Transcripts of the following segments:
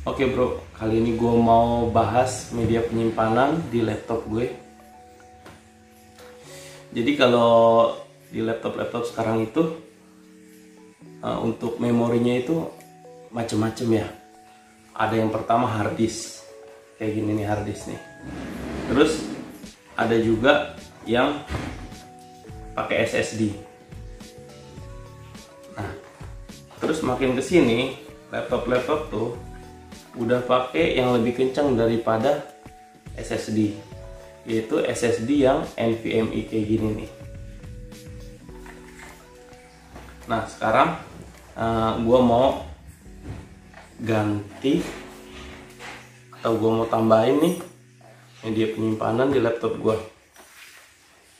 Oke bro, kali ini gue mau bahas media penyimpanan di laptop gue. Jadi kalau di laptop sekarang itu untuk memorinya itu macem-macem ya. Ada yang pertama hard disk, kayak gini nih hard disk nih. Terus ada juga yang pakai SSD. Nah, terus makin kesini laptop tuh udah pakai yang lebih kencang daripada SSD, yaitu SSD yang NVMe kayak gini nih. Nah sekarang gua mau ganti atau gua mau tambahin nih media penyimpanan di laptop gua.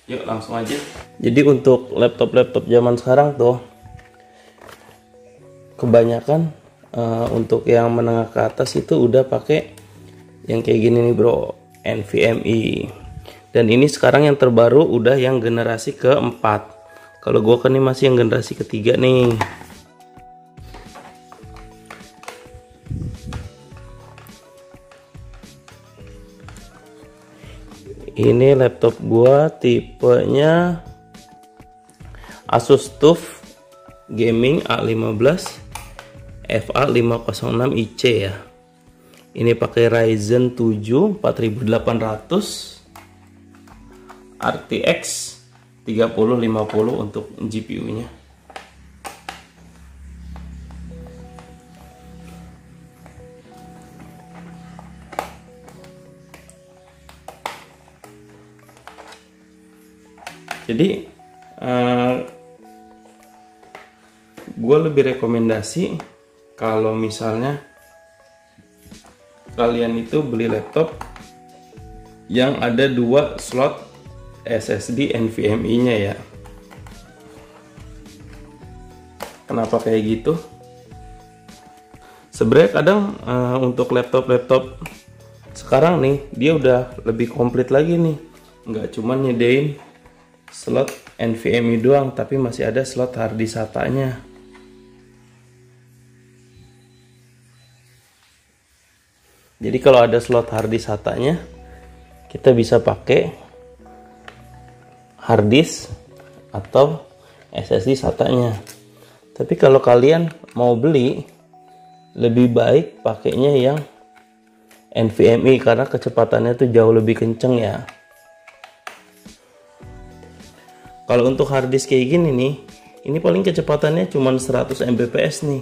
Yuk langsung aja. Jadi untuk laptop zaman sekarang tuh kebanyakan untuk yang menengah ke atas itu udah pakai yang kayak gini nih bro, NVMe. Dan ini sekarang yang terbaru udah yang generasi keempat. Kalau gua kan ini masih yang generasi ketiga nih. Ini laptop gua tipenya Asus TUF Gaming A15 FA506IC ya. Ini pakai Ryzen 7 4800 RTX 3050 untuk GPU-nya. Jadi gue lebih rekomendasi kalau misalnya kalian itu beli laptop yang ada 2 slot SSD NVMe-nya ya. Kenapa kayak gitu? Sebenarnya kadang untuk laptop sekarang nih dia udah lebih komplit lagi nih. Nggak cuman nyedain slot NVMe doang, tapi masih ada slot hard disk SATA-nya. Jadi kalau ada slot hard disk SATA-nya, kita bisa pakai hard disk atau SSD SATA-nya. Tapi kalau kalian mau beli, lebih baik pakainya yang NVMe karena kecepatannya tuh jauh lebih kenceng ya. Kalau untuk hard disk kayak gini nih, ini paling kecepatannya cuma 100 Mbps nih.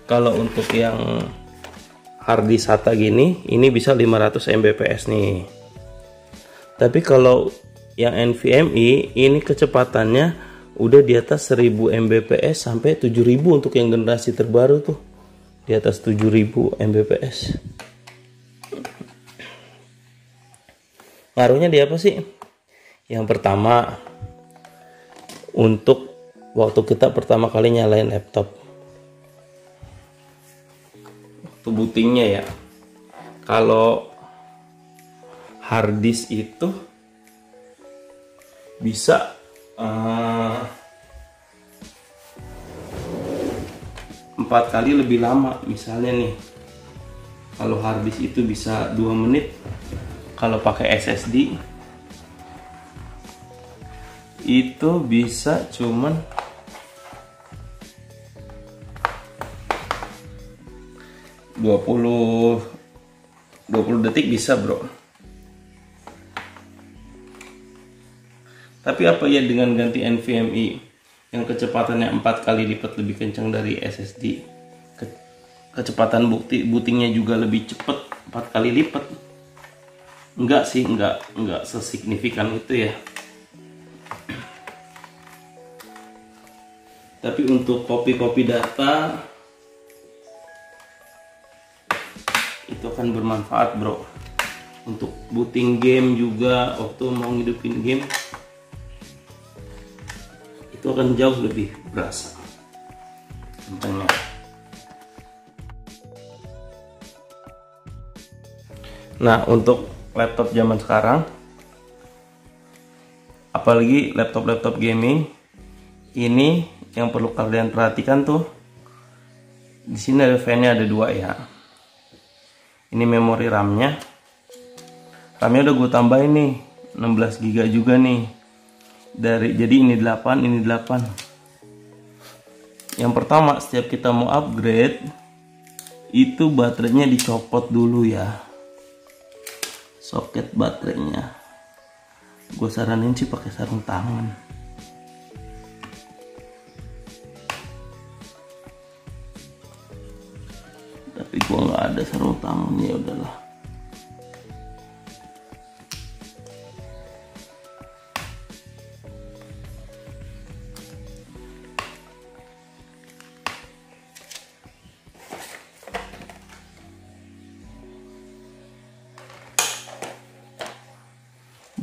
Kalau untuk yang hard disk SATA gini, ini bisa 500 Mbps nih. Tapi kalau yang NVMe, ini kecepatannya udah di atas 1000 Mbps sampai 7000 untuk yang generasi terbaru tuh. Di atas 7000 Mbps. Ngaruhnya di apa sih? Yang pertama, untuk waktu kita pertama kali nyalain laptop, bootingnya ya. Kalau hard disk itu bisa 4 kali lebih lama. Misalnya nih, kalau hard disk itu bisa 2 menit, kalau pakai SSD itu bisa cuman 20 detik bisa bro. Tapi apa ya dengan ganti NVMe yang kecepatannya 4 kali lipat lebih kencang dari SSD, kecepatan bootingnya juga lebih cepat 4 kali lipat? Enggak sih, enggak sesignifikan itu ya. Tapi untuk copy data itu akan bermanfaat bro. Untuk booting game juga, waktu mau ngidupin game itu akan jauh lebih berasa kencangnya. Nah untuk laptop zaman sekarang, apalagi laptop gaming, ini yang perlu kalian perhatikan tuh, Di sini ada fan-nya, ada 2 ya. Ini memori RAM-nya. RAM-nya udah gue tambahin nih 16 GB juga nih. Jadi ini 8, ini 8. Yang pertama, setiap kita mau upgrade itu baterainya dicopot dulu ya. Soket baterainya. Gue saranin sih pakai sarung tangan. Tapi gue nggak ada sarung tangannya, ya udahlah.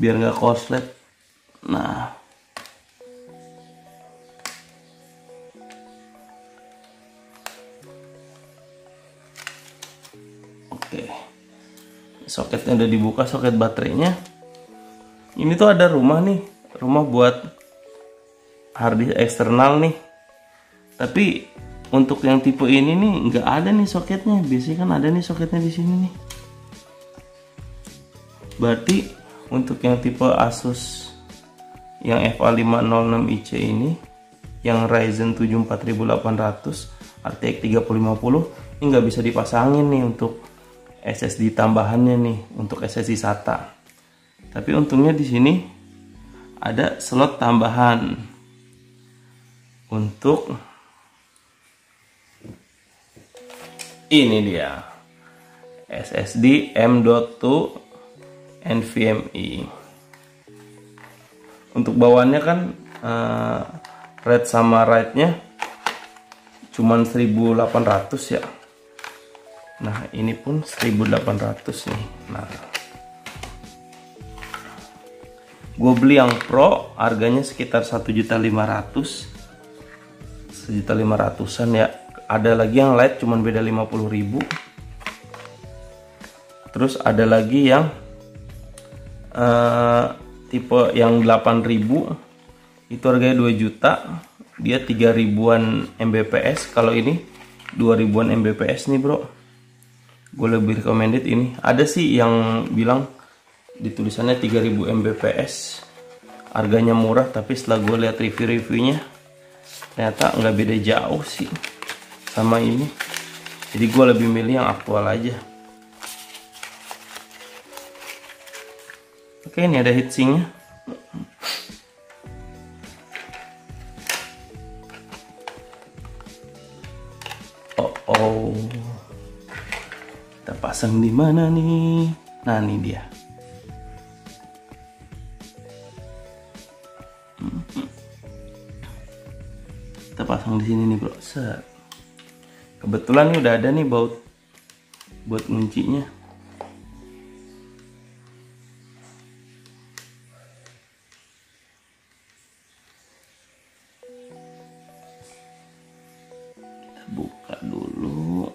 Biar nggak korslet. Nah, oke, soketnya udah dibuka, soket baterainya. Ini tuh ada rumah nih, rumah buat harddisk eksternal nih. Tapi untuk yang tipe ini nih nggak ada nih soketnya. Biasanya kan ada nih soketnya di sini nih. Berarti untuk yang tipe Asus yang FA506IC ini, yang Ryzen 7 4800 RTX 3050, ini nggak bisa dipasangin nih untuk SSD tambahannya nih, untuk SSD SATA. Tapi untungnya di sini ada slot tambahan untuk ini dia, SSD M.2 NVMe. Untuk bawaannya kan read sama write-nya cuman 1800 ya. Nah, ini pun 1800 nih. Nah, gue beli yang Pro, harganya sekitar 1.500.000, 1.500.000-an ya. Ada lagi yang Lite cuman beda 50.000. Terus ada lagi yang tipe yang 8000, itu harganya 2 juta, dia 3000-an Mbps. Kalau ini 2000-an Mbps nih bro, gue lebih recommended ini. Ada sih yang bilang di tulisannya 3000 Mbps, harganya murah, tapi setelah gue lihat review-reviewnya ternyata nggak beda jauh sih sama ini. Jadi gue lebih milih yang aktual aja. Oke, ini ada heatsinknya. Oh, kita pasang di mana nih? Nah, ini dia. Kita pasang di sini nih bro. Set. Kebetulan nih udah ada nih buat kuncinya. Buka dulu.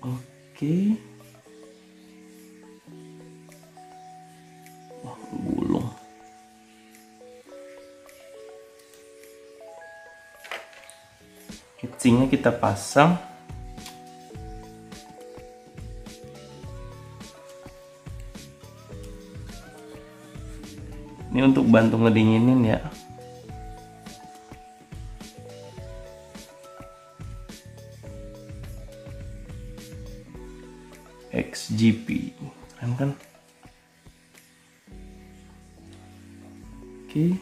Oke. Wah, gulung. Heatsinknya kita pasang. Ini untuk bantu ngedinginin ya. XGP, keren kan? Oke.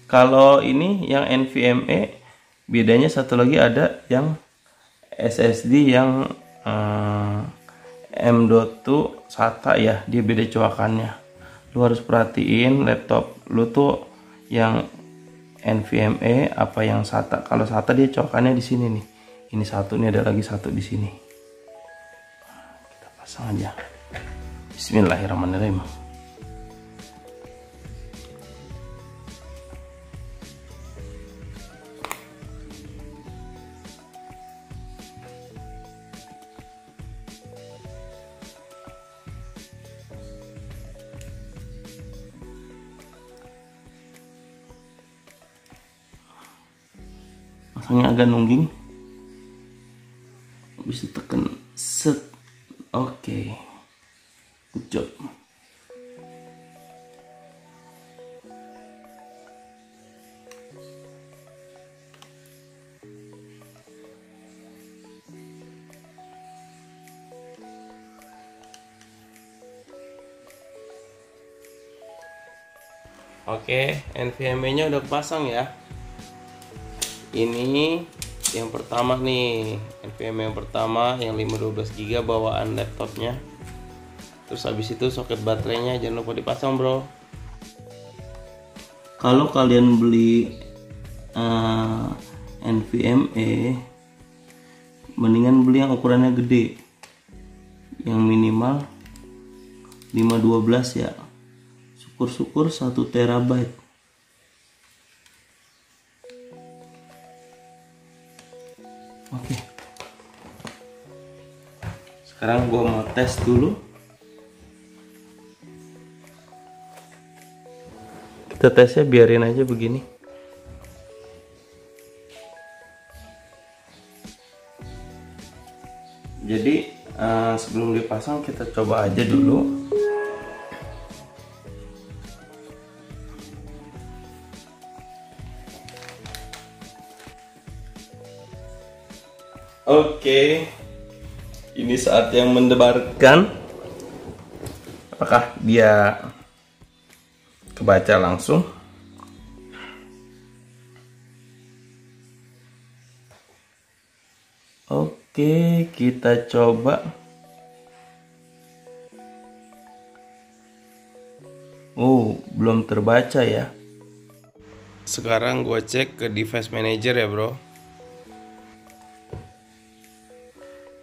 Kalau ini yang NVMe, bedanya satu lagi, ada yang SSD yang M.2 SATA ya, dia beda coakannya. Lu harus perhatiin laptop lu tuh yang NVMe apa yang SATA. Kalau SATA dia coakannya di sini nih. Ini satu, nih ada lagi satu di sini. Pasang aja. Bismillahirrahmanirrahim. Masangnya agak nungging. bisa tekan set. Oke, good job. Oke, NVMe-nya udah pasang ya. Ini yang pertama nih, NVMe yang pertama yang 512 GB bawaan laptopnya. Terus habis itu soket baterainya jangan lupa dipasang, bro. Kalau kalian beli NVMe, mendingan beli yang ukurannya gede, yang minimal 512 ya. Syukur-syukur 1 terabyte. Oke. Sekarang gua mau tes dulu. Kita tesnya biarin aja begini. Jadi sebelum dipasang kita coba aja dulu. Oke, ini saat yang mendebarkan. Apakah dia kebaca langsung? Oke, kita coba. Oh, belum terbaca ya. Sekarang gue cek ke device manager ya, bro.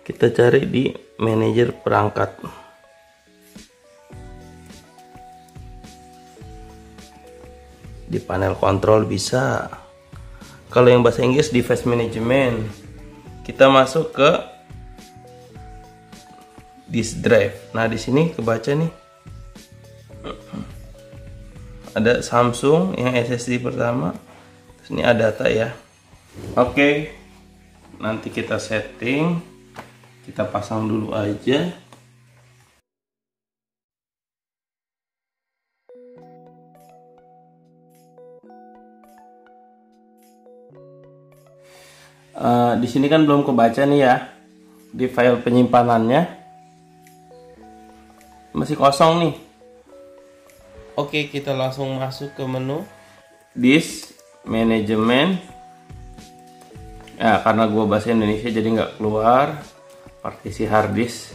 Kita cari di manajer perangkat. Di panel kontrol bisa. Kalau yang bahasa Inggris device management. Kita masuk ke disk drive. Nah, di sini kebaca nih. Ada Samsung yang SSD pertama. Terus ini ada data ya. Oke. Nanti kita setting. Kita pasang dulu aja. Di sini kan belum kebaca nih ya. Di file penyimpanannya masih kosong nih. Oke, kita langsung masuk ke menu disk management. Ya, karena gua bahasa Indonesia jadi nggak keluar. Partisi hard disk.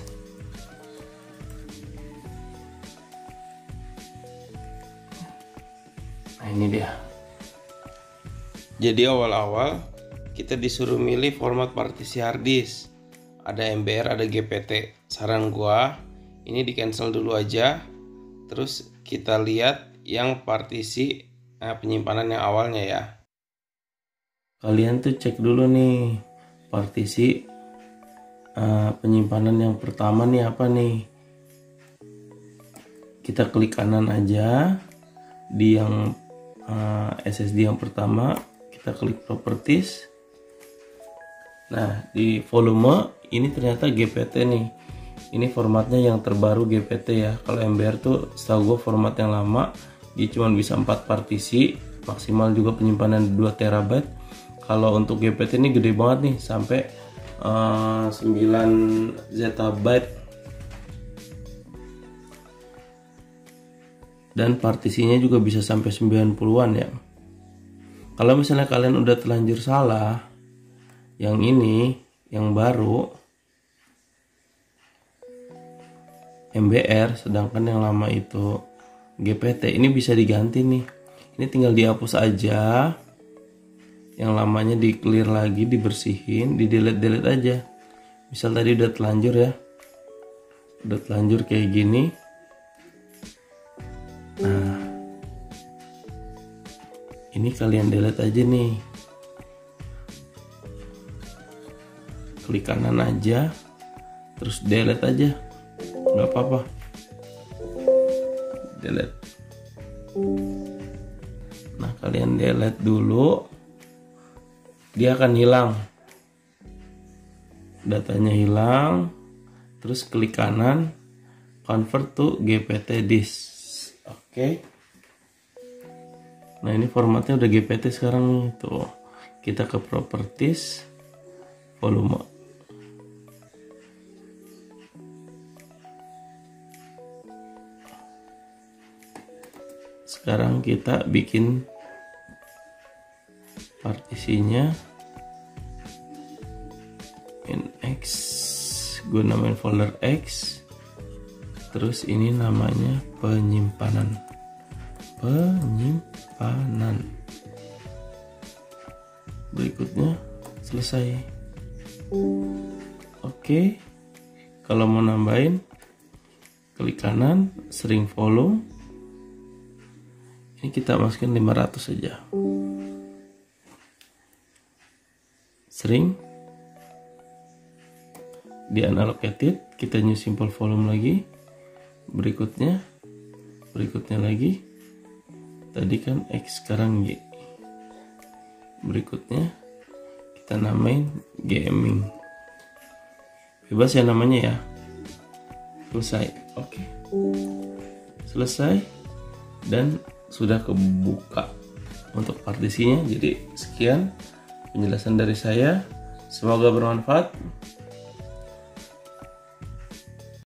Nah, ini dia. Jadi awal-awal kita disuruh milih format partisi hard disk. Ada MBR, ada GPT. Saran gua ini di cancel dulu aja. Terus kita lihat yang partisi penyimpanan yang awalnya ya. Kalian tuh cek dulu nih partisi penyimpanan yang pertama nih apa nih. Kita klik kanan aja di yang SSD yang pertama, kita klik properties. Nah, di volume ini ternyata GPT nih. Ini formatnya yang terbaru GPT ya. Kalau MBR tuh setahu gue format yang lama, dia cuma bisa 4 partisi, maksimal juga penyimpanan 2 terabyte. Kalau untuk GPT ini gede banget nih, sampai 9 zettabyte. Dan partisinya juga bisa sampai 90-an ya. Kalau misalnya kalian udah terlanjur salah, yang ini, yang baru MBR, sedangkan yang lama itu GPT, ini bisa diganti nih. Ini tinggal dihapus aja. Yang lamanya di clear lagi, dibersihin, di delete aja. Misal tadi udah telanjur ya, udah telanjur kayak gini. Nah, ini kalian delete aja nih. Klik kanan aja, terus delete aja, nggak apa-apa. Delete. Nah, kalian delete dulu, dia akan hilang. datanya hilang, terus klik kanan, convert to GPT disk. Oke. Nah, ini formatnya udah GPT sekarang nih. Tuh, kita ke properties, volume. Sekarang kita bikin partisinya in X, gue namain folder X, terus ini namanya penyimpanan. Berikutnya selesai. Oke, kalau mau nambahin klik kanan, sering volume, ini kita masukin 500 saja. Sering di unallocated, kita new simple volume lagi. Berikutnya lagi, tadi kan X, sekarang Y. Berikutnya kita namain gaming, bebas ya namanya ya. Selesai. Oke, selesai dan sudah kebuka untuk partisinya. Jadi sekian penjelasan dari saya, semoga bermanfaat.